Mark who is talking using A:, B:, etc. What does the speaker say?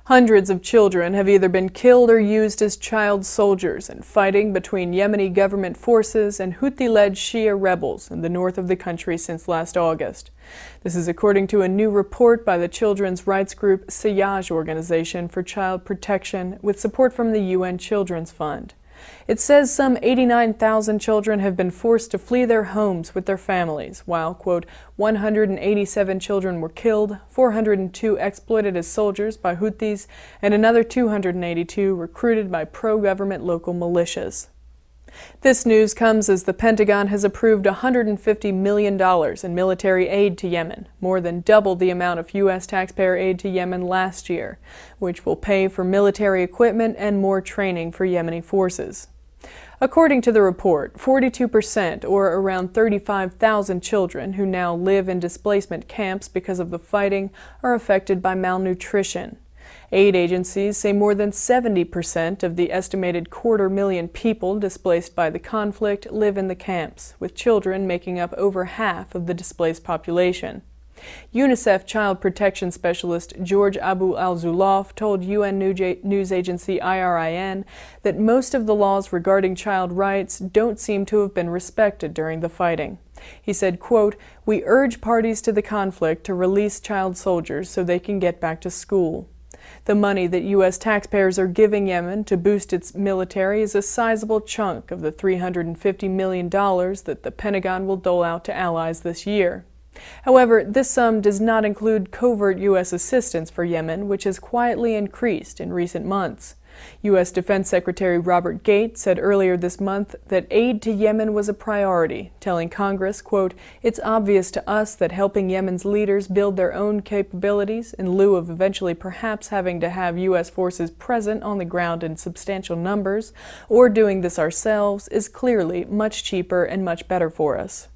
A: Hundreds of children have either been killed or used as child soldiers in fighting between Yemeni government forces and Houthi-led Shia rebels in the north of the country since last August. This is according to a new report by the children's rights group Seyaj Organization for Child Protection with support from the UN Children's Fund. It says some 89,000 children have been forced to flee their homes with their families, while, quote, 187 children were killed, 402 exploited as soldiers by Houthis, and another 282 recruited by pro-government local militias. This news comes as the Pentagon has approved $150 million in military aid to Yemen, more than double the amount of U.S. taxpayer aid to Yemen last year, which will pay for military equipment and more training for Yemeni forces. According to the report, 42%, or around 35,000 children who now live in displacement camps because of the fighting, are affected by malnutrition. Aid agencies say more than 70% of the estimated 250,000 people displaced by the conflict live in the camps, with children making up over half of the displaced population. UNICEF child protection specialist George Abu al-Zulaf told UN news agency IRIN that most of the laws regarding child rights don't seem to have been respected during the fighting. He said, quote, "We urge parties to the conflict to release child soldiers so they can get back to school." The money that U.S. taxpayers are giving Yemen to boost its military is a sizable chunk of the $350 million that the Pentagon will dole out to allies this year. However, this sum does not include covert U.S. assistance for Yemen, which has quietly increased in recent months. U.S. Defense Secretary Robert Gates said earlier this month that aid to Yemen was a priority, telling Congress, quote, "It's obvious to us that helping Yemen's leaders build their own capabilities in lieu of eventually perhaps having to have U.S. forces present on the ground in substantial numbers, or doing this ourselves, is clearly much cheaper and much better for us."